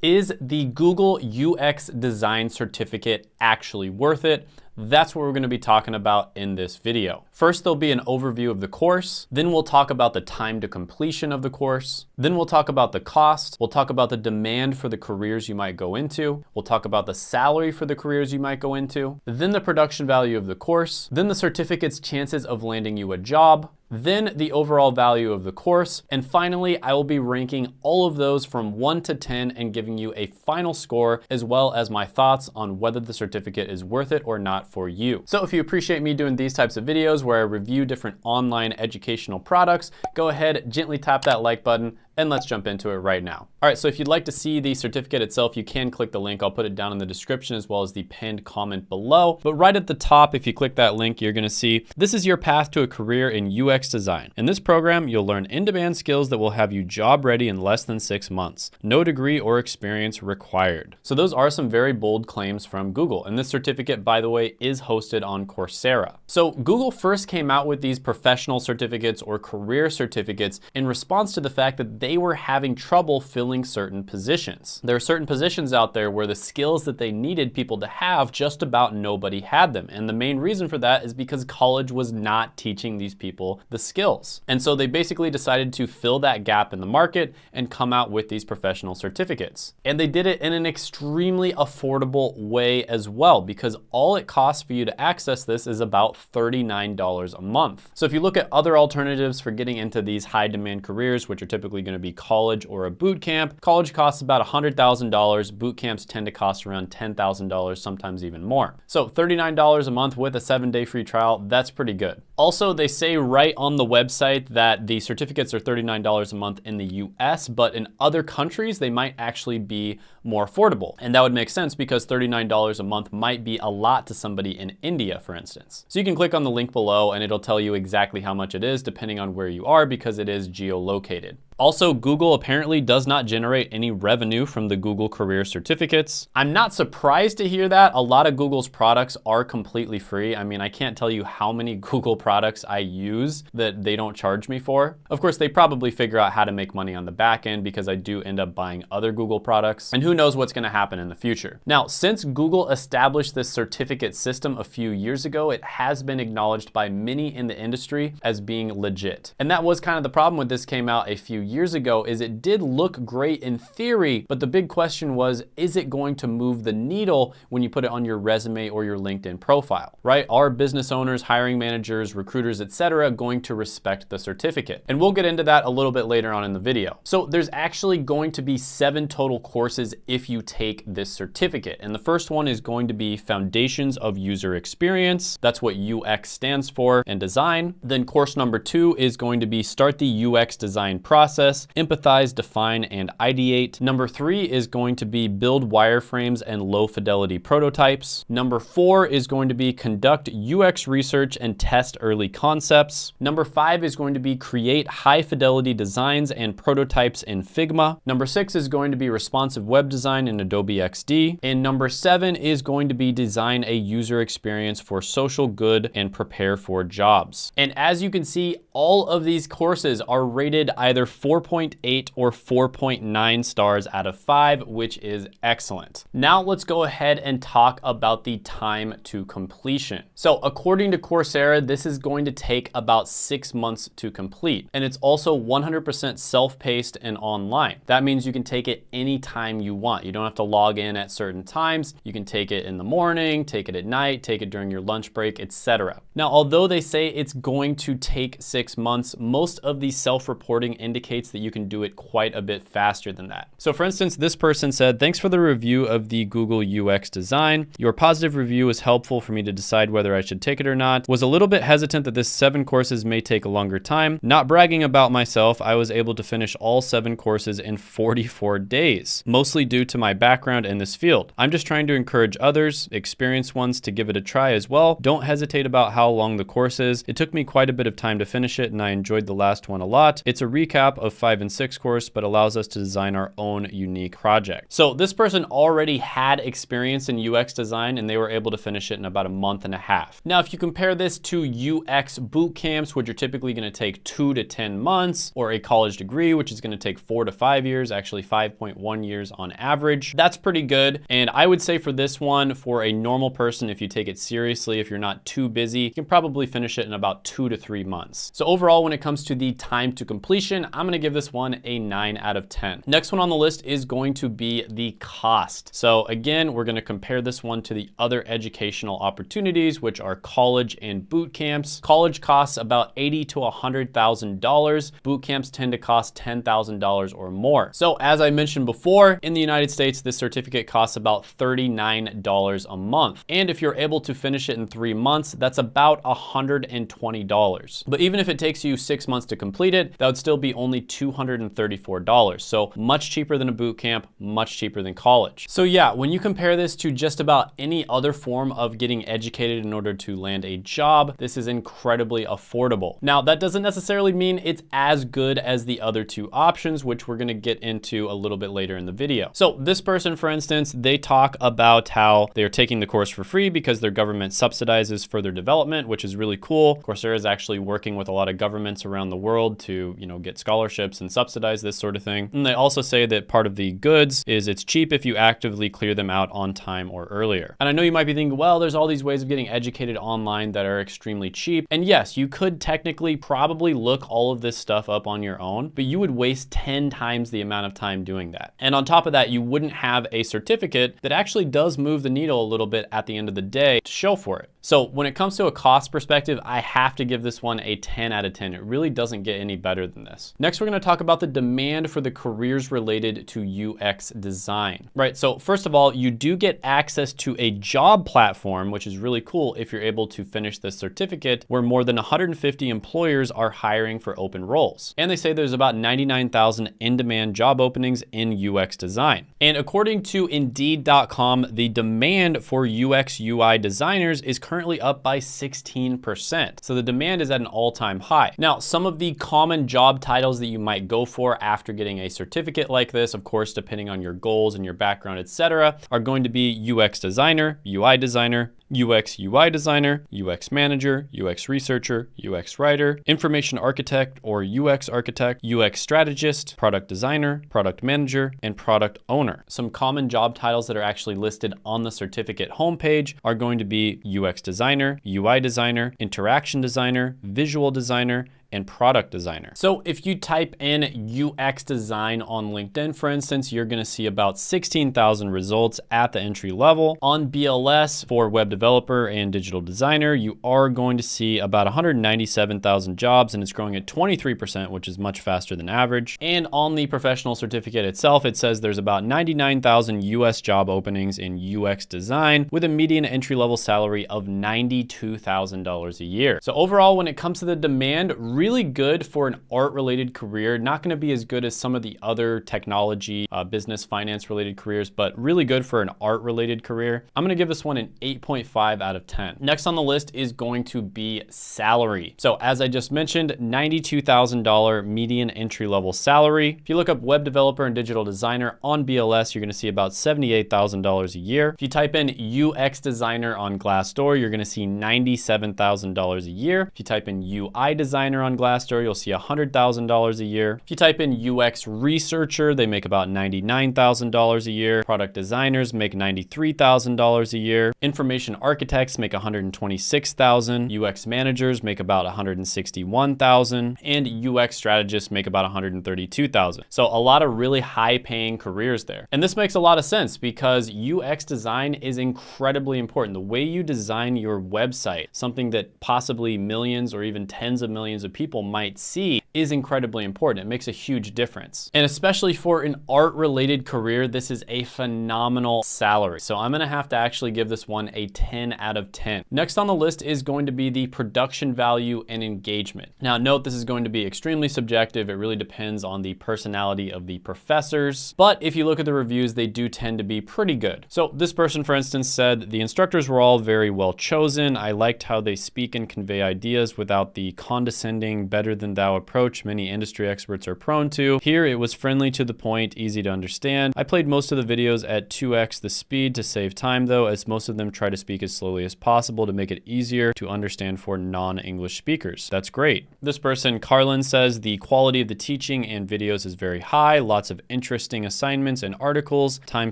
Is the Google UX Design Certificate actually worth it? That's what we're going to be talking about in this video. First, there'll be an overview of the course. Then we'll talk about the time to completion of the course. Then we'll talk about the cost. We'll talk about the demand for the careers you might go into. We'll talk about the salary for the careers you might go into. Then the production value of the course. Then the certificate's chances of landing you a job. Then the overall value of the course. And finally, I will be ranking all of those from 1 to 10 and giving you a final score, as well as my thoughts on whether the certificate is worth it or not for you. So if you appreciate me doing these types of videos where I review different online educational products, go ahead, gently tap that like button, and let's jump into it right now. All right, so if you'd like to see the certificate itself, you can click the link. I'll put it down in the description as well as the pinned comment below. But right at the top, if you click that link, you're gonna see this is your path to a career in UX design. In this program, you'll learn in-demand skills that will have you job ready in less than 6 months. No degree or experience required. So those are some very bold claims from Google. And this certificate, by the way, is hosted on Coursera. So Google first came out with these professional certificates or career certificates in response to the fact that they were having trouble filling certain positions. There are certain positions out there where the skills that they needed people to have, just about nobody had them. And the main reason for that is because college was not teaching these people the skills. And so they basically decided to fill that gap in the market and come out with these professional certificates. And they did it in an extremely affordable way as well, because all it costs for you to access this is about $39 a month. So if you look at other alternatives for getting into these high demand careers, which are typically going to be college or a boot camp, college costs about $100,000. Boot camps tend to cost around $10,000, sometimes even more. So $39 a month with a 7-day free trial, that's pretty good. Also, they say right on the website that the certificates are $39 a month in the US, but in other countries, they might actually be more affordable. And that would make sense because $39 a month might be a lot to somebody in India, for instance. So you can click on the link below and it'll tell you exactly how much it is depending on where you are, because it is geolocated. Also, Google apparently does not generate any revenue from the Google Career Certificates. I'm not surprised to hear that. A lot of Google's products are completely free. I mean, I can't tell you how many Google products I use that they don't charge me for. Of course, they probably figure out how to make money on the back end because I do end up buying other Google products, and who knows what's gonna happen in the future. Now, since Google established this certificate system a few years ago, it has been acknowledged by many in the industry as being legit. And that was kind of the problem when this came out a few years ago, is it did look great in theory, but the big question was, is it going to move the needle when you put it on your resume or your LinkedIn profile, right? Are business owners, hiring managers, recruiters, etc., going to respect the certificate? And we'll get into that a little bit later on in the video. So there's actually going to be 7 total courses if you take this certificate. And the first one is going to be Foundations of User Experience. That's what UX stands for, and design. Then course number 2 is going to be Start the UX Design Process, Empathize, Define, and Ideate. Number 3 is going to be Build Wireframes and Low Fidelity Prototypes. Number 4 is going to be Conduct UX Research and Test Early Concepts. Number 5 is going to be Create High Fidelity Designs and Prototypes in Figma. Number 6 is going to be Responsive Web Design in Adobe XD. And number 7 is going to be Design a User Experience for Social Good and Prepare for Jobs. And as you can see, all of these courses are rated either 4.8 or 4.9 stars out of 5, which is excellent. Now let's go ahead and talk about the time to completion. So according to Coursera, this is going to take about 6 months to complete. And it's also 100% self-paced and online. That means you can take it anytime you want. You don't have to log in at certain times. You can take it in the morning, take it at night, take it during your lunch break, etc. Now, although they say it's going to take 6 months, most of the self-reporting indicates that you can do it quite a bit faster than that. So for instance, this person said, "Thanks for the review of the Google UX design. Your positive review was helpful for me to decide whether I should take it or not. Was a little bit hesitant that this 7 courses may take a longer time. Not bragging about myself, I was able to finish all 7 courses in 44 days, mostly due to my background in this field. I'm just trying to encourage others, experienced ones, to give it a try as well. Don't hesitate about how long the course is. It took me quite a bit of time to finish it, and I enjoyed the last one a lot. It's a recap of 5 and 6 course, but allows us to design our own unique project. So this person already had experience in UX design and they were able to finish it in about a month and a half. Now, if you compare this to UX boot camps, which are typically going to take 2 to 10 months, or a college degree, which is going to take 4 to 5 years, actually 5.1 years on average, that's pretty good. And I would say for this one, for a normal person, if you take it seriously, if you're not too busy, you can probably finish it in about 2 to 3 months. So overall, when it comes to the time to completion, I'm going to give this one a 9 out of 10. Next one on the list is going to be the cost. So again, we're going to compare this one to the other educational opportunities, which are college and boot camps. College costs about $80,000 to $100,000. Boot camps tend to cost $10,000 or more. So as I mentioned before, in the United States, this certificate costs about $39 a month. And if you're able to finish it in 3 months, that's about $120. But even if it takes you 6 months to complete it, that would still be only $234. So much cheaper than a boot camp, much cheaper than college. So yeah, when you compare this to just about any other form of getting educated in order to land a job, this is incredibly affordable. Now, that doesn't necessarily mean it's as good as the other two options, which we're gonna get into a little bit later in the video. So this person, for instance, they talk about how they're taking the course for free because their government subsidizes further development, which is really cool. Coursera is actually working with a lot of governments around the world to, get scholarships and subsidize this sort of thing. And they also say that part of the goods is it's cheap if you actively clear them out on time or earlier. And I know you might be thinking, well, there's all these ways of getting educated online that are extremely cheap. And yes, you could technically probably look all of this stuff up on your own, but you would waste 10 times the amount of time doing that. And on top of that, you wouldn't have a certificate that actually does move the needle a little bit at the end of the day to show for it. So when it comes to a cost perspective, I have to give this one a 10 out of 10. It really doesn't get any better than this. Next, we're going to talk about the demand for the careers related to UX design, right? So first of all, you do get access to a job platform, which is really cool if you're able to finish this certificate, where more than 150 employers are hiring for open roles. And they say there's about 99,000 in-demand job openings in UX design. And according to Indeed.com, the demand for UX UI designers is currently up by 16%. So the demand is at an all-time high. Now, some of the common job titles that you might go for after getting a certificate like this, of course, depending on your goals and your background, etc., are going to be UX designer, UI designer, UX UI designer, UX manager, UX researcher, UX writer, information architect or UX architect, UX strategist, product designer, product manager, and product owner. Some common job titles that are actually listed on the certificate homepage are going to be UX designer, UI designer, interaction designer, visual designer, and product designer. So if you type in UX design on LinkedIn, for instance, you're gonna see about 16,000 results at the entry level. On BLS for web developer and digital designer, you are going to see about 197,000 jobs, and it's growing at 23%, which is much faster than average. And on the professional certificate itself, it says there's about 99,000 US job openings in UX design with a median entry level salary of $92,000 a year. So overall, when it comes to the demand, really good for an art-related career. Not gonna be as good as some of the other technology, business, finance-related careers, but really good for an art-related career. I'm gonna give this one an 8.5 out of 10. Next on the list is going to be salary. So as I just mentioned, $92,000 median entry-level salary. If you look up web developer and digital designer on BLS, you're gonna see about $78,000 a year. If you type in UX designer on Glassdoor, you're gonna see $97,000 a year. If you type in UI designer on Glassdoor, you'll see $100,000 a year. If you type in UX researcher, they make about $99,000 a year. Product designers make $93,000 a year. Information architects make $126,000. UX managers make about $161,000, and UX strategists make about $132,000. So a lot of really high-paying careers there. And this makes a lot of sense because UX design is incredibly important. The way you design your website, something that possibly millions or even tens of millions of people might see, is incredibly important. It makes a huge difference. And especially for an art-related career, this is a phenomenal salary. So I'm gonna have to actually give this one a 10 out of 10. Next on the list is going to be the production value and engagement. Now note, this is going to be extremely subjective. It really depends on the personality of the professors. But if you look at the reviews, they do tend to be pretty good. So this person, for instance, said, the instructors were all very well chosen. I liked how they speak and convey ideas without the condescending saying better than thou approach many industry experts are prone to. Here it was friendly to the point, easy to understand. I played most of the videos at 2x the speed to save time though, as most of them try to speak as slowly as possible to make it easier to understand for non-English speakers. That's great. This person, Carlin, says the quality of the teaching and videos is very high, lots of interesting assignments and articles, time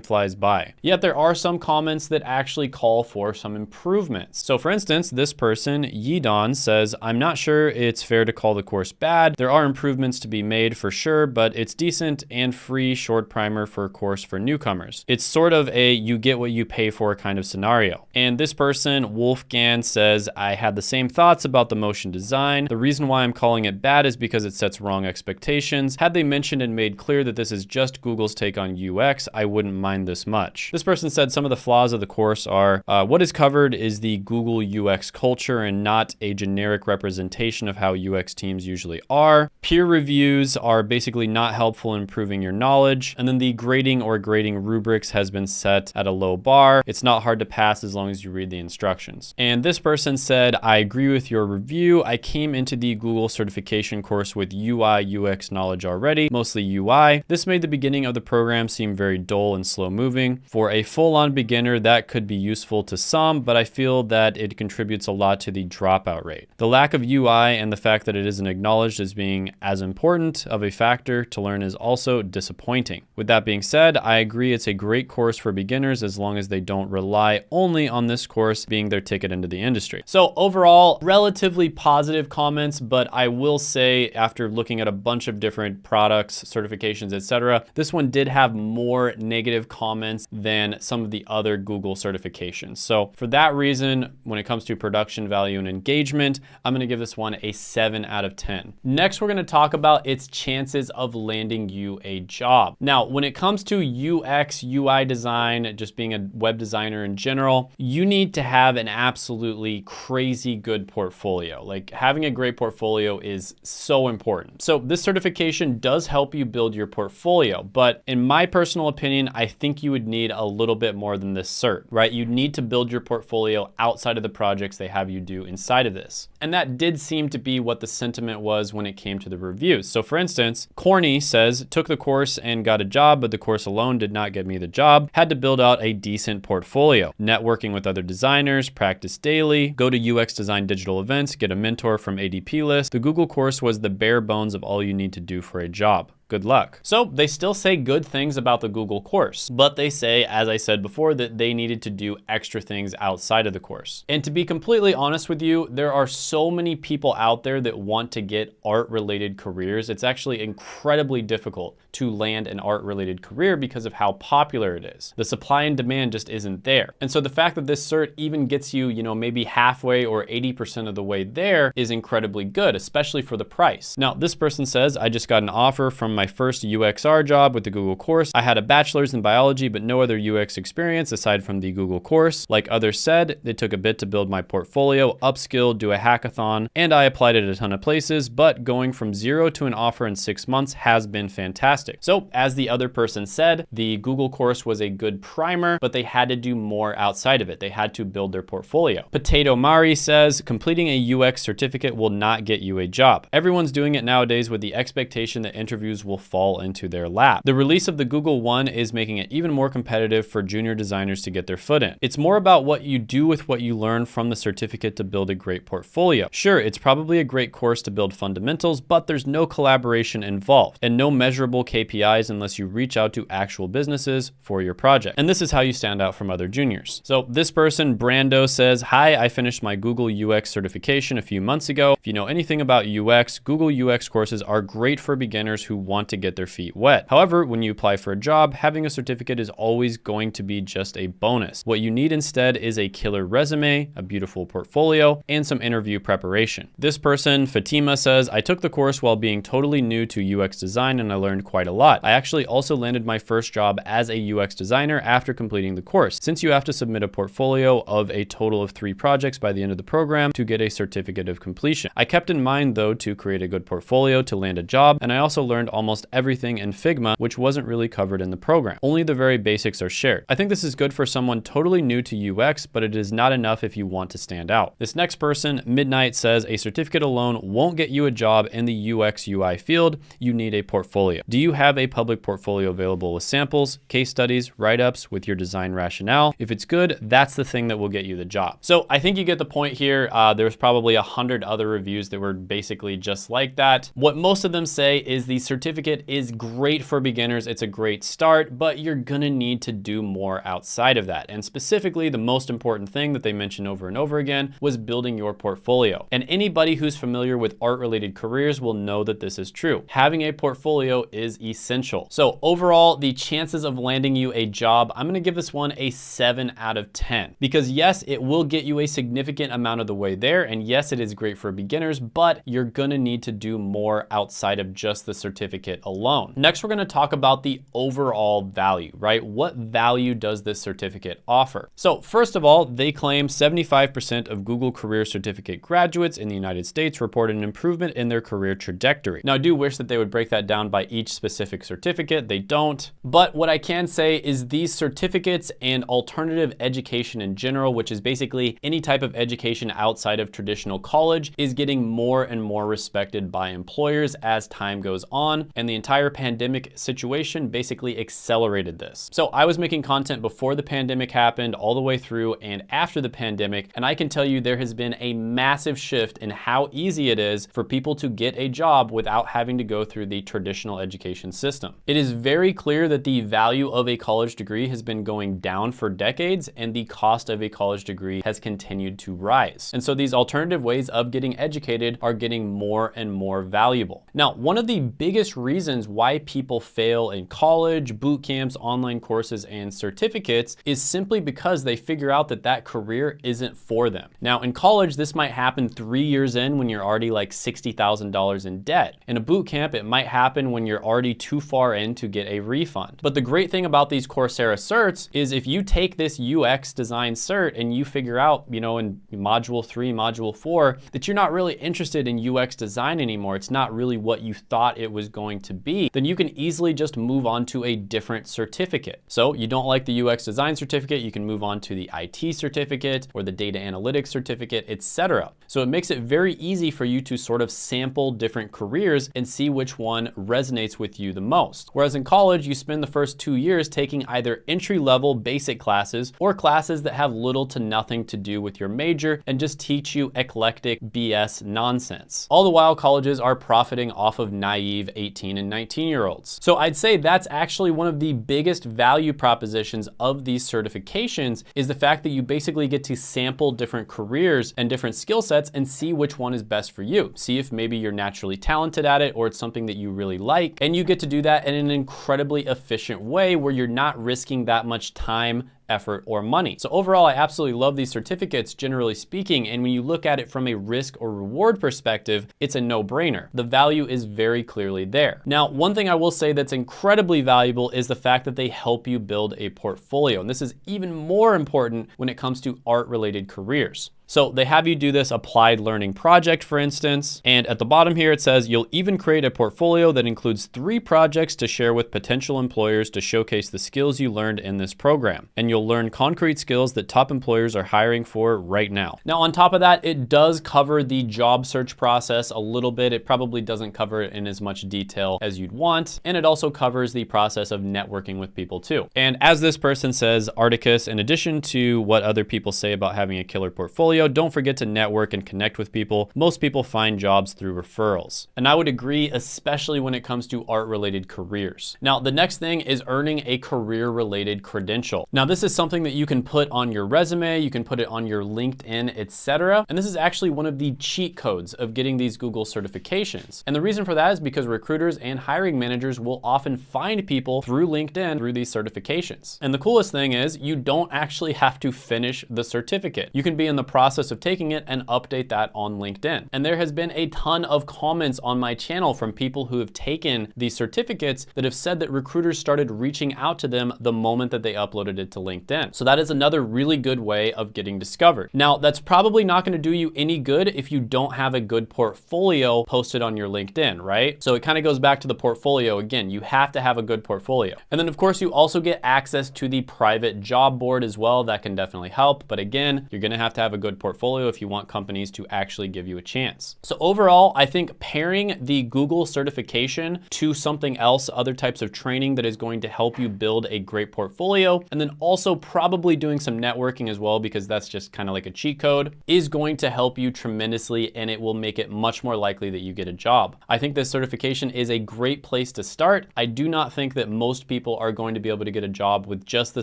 flies by. Yet there are some comments that actually call for some improvements. So for instance, this person, Yidon, says, I'm not sure it's fair to call the course bad. There are improvements to be made for sure, but it's decent and free short primer for a course for newcomers. It's sort of a you get what you pay for kind of scenario. And this person, Wolfgang, says, I had the same thoughts about the motion design. The reason why I'm calling it bad is because it sets wrong expectations. Had they mentioned and made clear that this is just Google's take on UX, I wouldn't mind this much. This person said some of the flaws of the course are, what is covered is the Google UX culture and not a generic representation of how UX teams usually are. Peer reviews are basically not helpful in improving your knowledge. And then the grading or grading rubrics has been set at a low bar. It's not hard to pass as long as you read the instructions. And this person said, I agree with your review. I came into the Google certification course with UI UX knowledge already, mostly UI. This made the beginning of the program seem very dull and slow moving. For a full-on beginner, that could be useful to some, but I feel that it contributes a lot to the dropout rate. The lack of UI and the fact that it isn't acknowledged as being as important of a factor to learn is also disappointing. With that being said, I agree it's a great course for beginners as long as they don't rely only on this course being their ticket into the industry. So overall, relatively positive comments, but I will say after looking at a bunch of different products, certifications, etc., this one did have more negative comments than some of the other Google certifications. So for that reason, when it comes to production value and engagement, I'm going to give this one a 7 out of 10. Next, we're going to talk about its chances of landing you a job. Now, when it comes to UX, UI design, just being a web designer in general, you need to have an absolutely crazy good portfolio. Like having a great portfolio is so important. So this certification does help you build your portfolio, but in my personal opinion, I think you would need a little bit more than this cert, right? You need to build your portfolio outside of the projects they have you do inside of this. And that did seem to be what the sentiment was when it came to the reviews. So for instance, Corny says, took the course and got a job, but the course alone did not get me the job. Had to build out a decent portfolio, networking with other designers, practice daily, go to UX design digital events, get a mentor from ADP list. The Google course was the bare bones of all you need to do for a job. Good luck. So they still say good things about the Google course, but they say, as I said before, that they needed to do extra things outside of the course. And to be completely honest with you, there are so many people out there that want to get art-related careers. It's actually incredibly difficult to land an art-related career because of how popular it is. The supply and demand just isn't there. And so the fact that this cert even gets you, maybe halfway or 80% of the way there is incredibly good, especially for the price. Now, this person says, I just got an offer from my first UXR job with the Google course. I had a bachelor's in biology, but no other UX experience aside from the Google course. Like others said, it took a bit to build my portfolio, upskill, do a hackathon, and I applied at a ton of places, but going from 0 to an offer in 6 months has been fantastic. So as the other person said, the Google course was a good primer, but they had to do more outside of it. They had to build their portfolio. Potato Mari says, completing a UX certificate will not get you a job. Everyone's doing it nowadays with the expectation that interviews will fall into their lap. The release of the Google One is making it even more competitive for junior designers to get their foot in. It's more about what you do with what you learn from the certificate to build a great portfolio. Sure, it's probably a great course to build fundamentals, but there's no collaboration involved and no measurable KPIs unless you reach out to actual businesses for your project. And this is how you stand out from other juniors. So this person, Brando, says, hi, I finished my Google UX certification a few months ago. If you know anything about UX, Google UX courses are great for beginners who want to get their feet wet. However, when you apply for a job, having a certificate is always going to be just a bonus. What you need instead is a killer resume, a beautiful portfolio, and some interview preparation. This person, Fatima, says, I took the course while being totally new to UX design and I learned quite a lot. I actually also landed my first job as a UX designer after completing the course, since you have to submit a portfolio of a total of 3 projects by the end of the program to get a certificate of completion. I kept in mind though to create a good portfolio to land a job, and I also learned almost everything in Figma, which wasn't really covered in the program. Only the very basics are shared. I think this is good for someone totally new to UX, but it is not enough if you want to stand out. This next person, Midnight, says a certificate alone won't get you a job in the UX UI field. You need a portfolio. Do you have a public portfolio available with samples, case studies, write-ups with your design rationale? If it's good, that's the thing that will get you the job. So I think you get the point here. There's probably 100 other reviews that were basically just like that. What most of them say is the certificate is great for beginners. It's a great start, but you're gonna need to do more outside of that. And specifically, the most important thing that they mentioned over and over again was building your portfolio. And anybody who's familiar with art-related careers will know that this is true. Having a portfolio is essential. So overall, the chances of landing you a job, I'm gonna give this one a 7 out of 10. Because yes, it will get you a significant amount of the way there, and yes, it is great for beginners, but you're gonna need to do more outside of just the certificate alone. Next, we're gonna talk about the overall value, right? What value does this certificate offer? So first of all, they claim 75% of Google Career Certificate graduates in the United States reported an improvement in their career trajectory. Now, I do wish that they would break that down by each specific certificate. They don't. But what I can say is these certificates and alternative education in general, which is basically any type of education outside of traditional college, is getting more and more respected by employers as time goes on. And the entire pandemic situation basically accelerated this. So I was making content before the pandemic happened, all the way through and after the pandemic, and I can tell you there has been a massive shift in how easy it is for people to get a job without having to go through the traditional education system. It is very clear that the value of a college degree has been going down for decades, and the cost of a college degree has continued to rise. And so these alternative ways of getting educated are getting more and more valuable. Now, one of the biggest reasons why people fail in college, boot camps, online courses, and certificates is simply because they figure out that that career isn't for them. Now, in college, this might happen 3 years in when you're already like $60,000 in debt. In a boot camp, it might happen when you're already too far in to get a refund. But the great thing about these Coursera certs is if you take this UX design cert and you figure out, you know, in module 3, module 4, that you're not really interested in UX design anymore, it's not really what you thought it was going to be, then you can easily just move on to a different certificate. So you don't like the UX design certificate, you can move on to the IT certificate or the data analytics certificate, etc. So it makes it very easy for you to sort of sample different careers and see which one resonates with you the most. Whereas in college, you spend the first 2 years taking either entry-level basic classes or classes that have little to nothing to do with your major and just teach you eclectic BS nonsense. All the while, colleges are profiting off of naive 18 and 19-year-olds. So I'd say that's actually one of the biggest value propositions of these certifications, is the fact that you basically get to sample different careers and different skill sets and see which one is best for you. See if maybe you're naturally talented at it or it's something that you really like. And you get to do that in an incredibly efficient way where you're not risking that much time, effort, or money. So overall, I absolutely love these certificates, generally speaking, and when you look at it from a risk or reward perspective, it's a no-brainer. The value is very clearly there. Now, one thing I will say that's incredibly valuable is the fact that they help you build a portfolio, and this is even more important when it comes to art-related careers. So they have you do this applied learning project, for instance, and at the bottom here it says you'll even create a portfolio that includes 3 projects to share with potential employers to showcase the skills you learned in this program. And you'll learn concrete skills that top employers are hiring for right now. Now, on top of that, it does cover the job search process a little bit. It probably doesn't cover it in as much detail as you'd want. And it also covers the process of networking with people too. And as this person says, Articus, in addition to what other people say about having a killer portfolio, don't forget to network and connect with people. Most people find jobs through referrals. And I would agree, especially when it comes to art-related careers. Now, the next thing is earning a career-related credential. Now, this is something that you can put on your resume, you can put it on your LinkedIn, etc. And this is actually one of the cheat codes of getting these Google certifications. And the reason for that is because recruiters and hiring managers will often find people through LinkedIn through these certifications. And the coolest thing is you don't actually have to finish the certificate. You can be in the process process of taking it and update that on LinkedIn. And there has been a ton of comments on my channel from people who have taken these certificates that have said that recruiters started reaching out to them the moment that they uploaded it to LinkedIn. So that is another really good way of getting discovered. Now, that's probably not going to do you any good if you don't have a good portfolio posted on your LinkedIn, right? So it kind of goes back to the portfolio again. You have to have a good portfolio. And then of course you also get access to the private job board as well. That can definitely help. But again, you're going to have a good portfolio if you want companies to actually give you a chance. So overall, I think pairing the Google certification to something else, other types of training that is going to help you build a great portfolio, and then also probably doing some networking as well, because that's just kind of like a cheat code, is going to help you tremendously, and it will make it much more likely that you get a job. I think this certification is a great place to start. I do not think that most people are going to be able to get a job with just the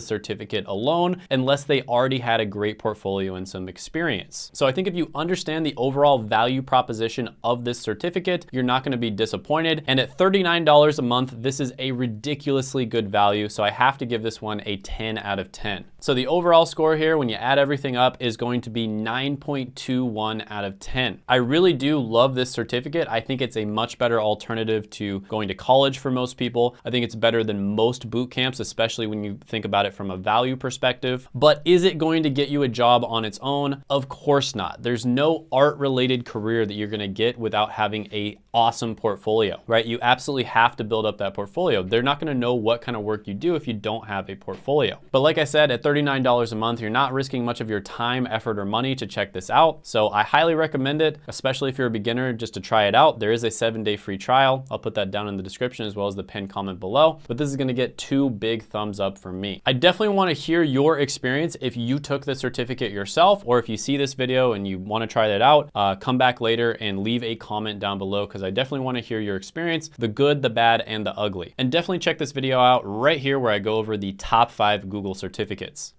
certificate alone unless they already had a great portfolio and some experience. So I think if you understand the overall value proposition of this certificate, you're not going to be disappointed. And at $39 a month, this is a ridiculously good value. So I have to give this one a 10 out of 10. So the overall score here, when you add everything up, is going to be 9.21 out of 10. I really do love this certificate. I think it's a much better alternative to going to college for most people. I think it's better than most boot camps, especially when you think about it from a value perspective. But is it going to get you a job on its own? Of course not. There's no art-related career that you're gonna get without having a awesome portfolio, right? You absolutely have to build up that portfolio. They're not gonna know what kind of work you do if you don't have a portfolio. But like I said, at $39 a month, you're not risking much of your time, effort, or money to check this out. So I highly recommend it, especially if you're a beginner, just to try it out. There is a 7-day free trial. I'll put that down in the description as well as the pinned comment below. But this is gonna get 2 big thumbs up from me. I definitely wanna hear your experience if you took the certificate yourself, or if you see this video and you wanna try that out, come back later and leave a comment down below, because I definitely wanna hear your experience, the good, the bad, and the ugly. And definitely check this video out right here where I go over the top 5 Google certificates.